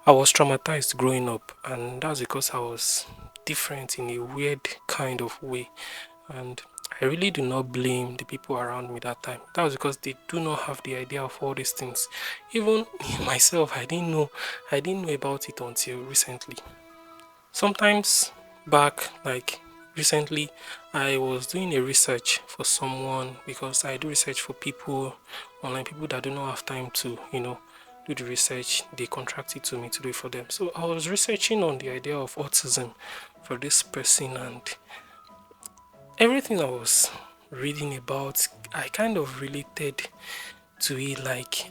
I was traumatized growing up, and that's because I was different in a weird kind of way. And I really do not blame the people around me that time. That was because they do not have the idea of all these things. Even me, myself, I didn't know about it until recently. Sometimes back, like recently, I was doing a research for someone because I do research for people, online people that do not have time to, do the research. They contract it to me to do it for them. So I was researching on the idea of autism for this person, and everything I was reading about, I kind of related to it like,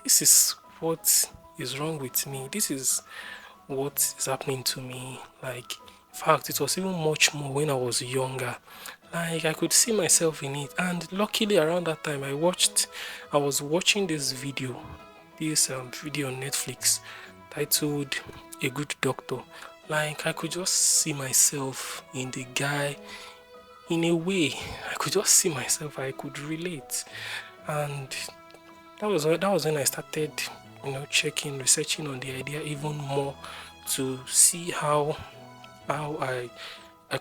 this is what is wrong with me. This is what is happening to me. Like, in fact, it was even much more when I was younger. Like, I could see myself in it. And luckily, around that time, I was watching this video on Netflix titled A Good Doctor. Like, I could just see myself in the guy in a way. I could just see myself, I could relate. And that was when I started, researching on the idea even more to see how I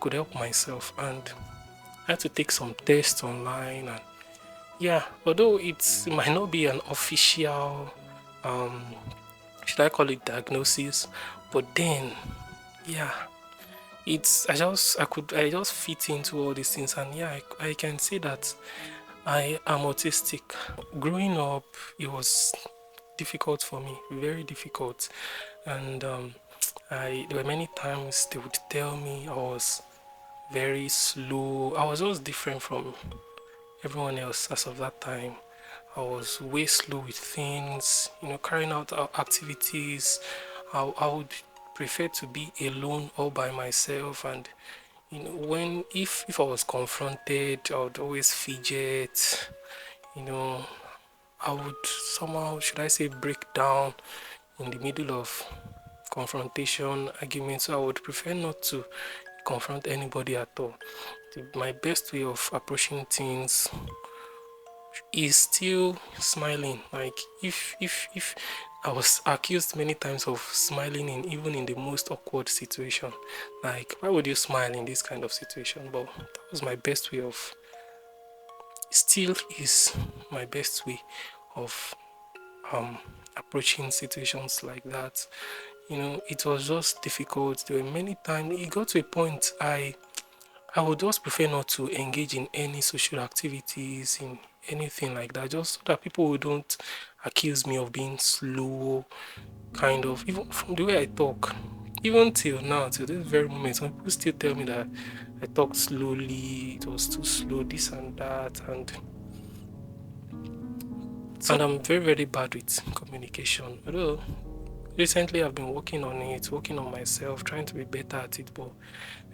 could help myself. And I had to take some tests online, and yeah, although it might not be an official, um should I call it diagnosis, but then yeah, I just fit into all these things. And yeah, I can say that I am autistic. Growing up, it was difficult for me, very difficult. And I there were many times they would tell me I was very slow. I was just different from everyone else as of that time. I was way slow with things, carrying out activities. I would prefer to be alone all by myself. And when if I was confronted, I would always fidget. You know, I would somehow, should I say, break down in the middle of confrontation, arguments. So I would prefer not to confront anybody at all. My best way of approaching things is still smiling. Like, if I was accused many times of smiling in even in the most awkward situation. Like, why would you smile in this kind of situation? But that was my best way of, still is my best way of um approaching situations like that. It was just difficult. There were many times it got to a point I would just prefer not to engage in any social activities, in anything like that, just so that people don't accuse me of being slow, kind of, even from the way I talk. Even till now, till this very moment, some people still tell me that I talk slowly, it was too slow, this and that, and I'm very, very bad with communication. Although recently I've been working on it, working on myself, trying to be better at it, but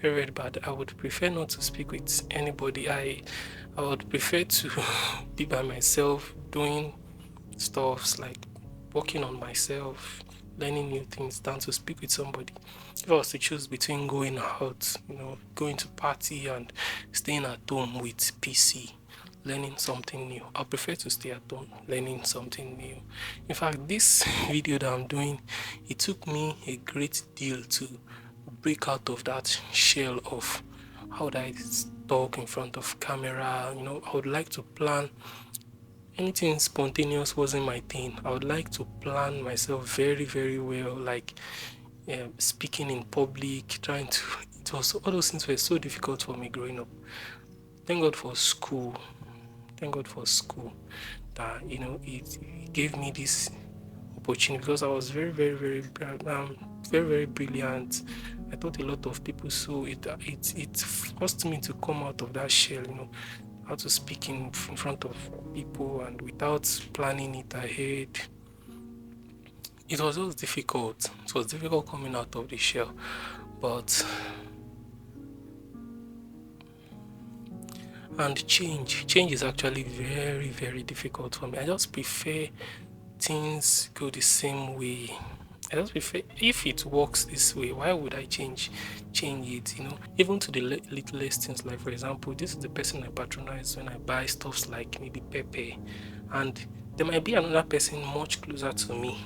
very, very bad. I would prefer not to speak with anybody. I would prefer to be by myself, doing stuffs like working on myself, learning new things, than to speak with somebody. If I was to choose between going out, going to party and staying at home with PC, learning something new, I prefer to stay at home learning something new. In fact, this video that I'm doing, it took me a great deal to break out of that shell of how would I talk in front of camera. I would like to plan. Anything spontaneous wasn't my thing. I would like to plan myself very, very well, like speaking in public, trying to. It was all those things were so difficult for me growing up. Thank God for school. Thank God for school that it gave me this opportunity, because I was very, very, very, very brilliant. I taught a lot of people, so it forced me to come out of that shell. How to speak in front of people and without planning it ahead. It was just difficult. It was difficult coming out of the shell, but and change is actually very, very difficult for me. I just prefer things go the same way. I just prefer, if it works this way, why would I change it? Even to the littlest things. Like, for example, this is the person I patronize when I buy stuffs like maybe pepper, and there might be another person much closer to me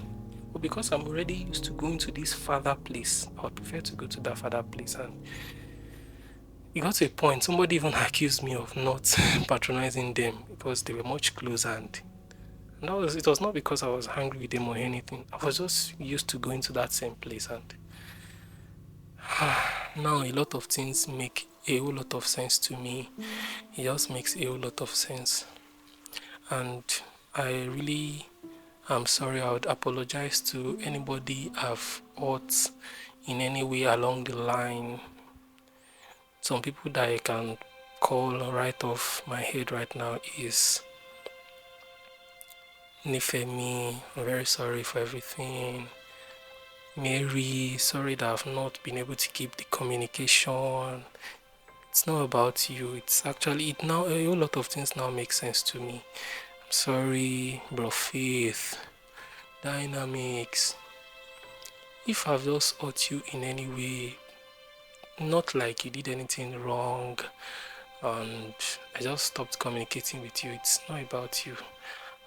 But because I'm already used to going to this farther place, I would prefer to go to that farther place. And it got to a point, somebody even accused me of not patronizing them because they were much closer. And it was not because I was angry with them or anything. I was just used to going to that same place. And now a lot of things make a whole lot of sense to me. It just makes a whole lot of sense. And I really am sorry. I would apologize to anybody I've hurt in any way along the line. Some people that I can call right off my head right now is Nifemi, I'm very sorry for everything. Mary, sorry that I've not been able to keep the communication. It's not about you. It's actually it now a whole lot of things now make sense to me. I'm sorry, bro Faith, Dynamics. If I've just hurt you in any way, not like you did anything wrong and I just stopped communicating with you. It's not about you.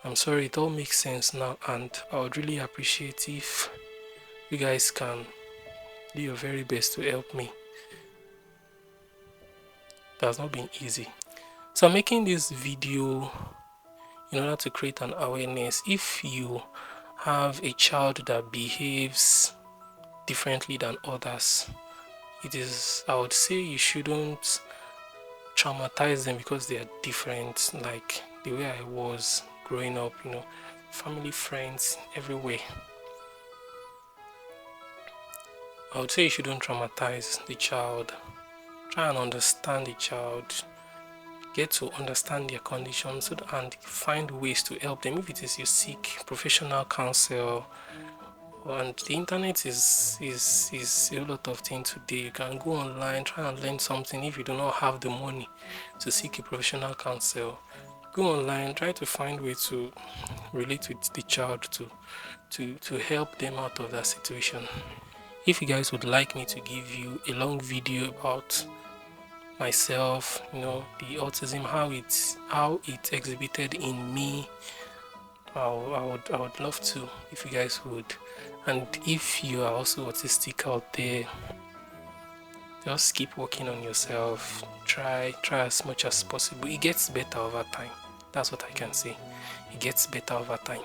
I'm sorry, it all makes sense now, and I would really appreciate if you guys can do your very best to help me. It has not been easy. So I'm making this video in order to create an awareness. If you have a child that behaves differently than others, I would say you shouldn't traumatize them because they are different, like the way I was growing up, family, friends, everywhere. I would say you shouldn't traumatize the child. Try and understand the child. Get to understand their conditions and find ways to help them. If it is you seek professional counsel, and the internet is a lot of things today. You can go online, try and learn something. If you do not have the money to seek a professional counsel, go online, try to find ways to relate with the child to help them out of that situation. If you guys would like me to give you a long video about myself, the autism, how it exhibited in me, I would love to if you guys would. And if you are also autistic out there, just keep working on yourself. Try as much as possible. It gets better over time. That's what I can say. It gets better over time.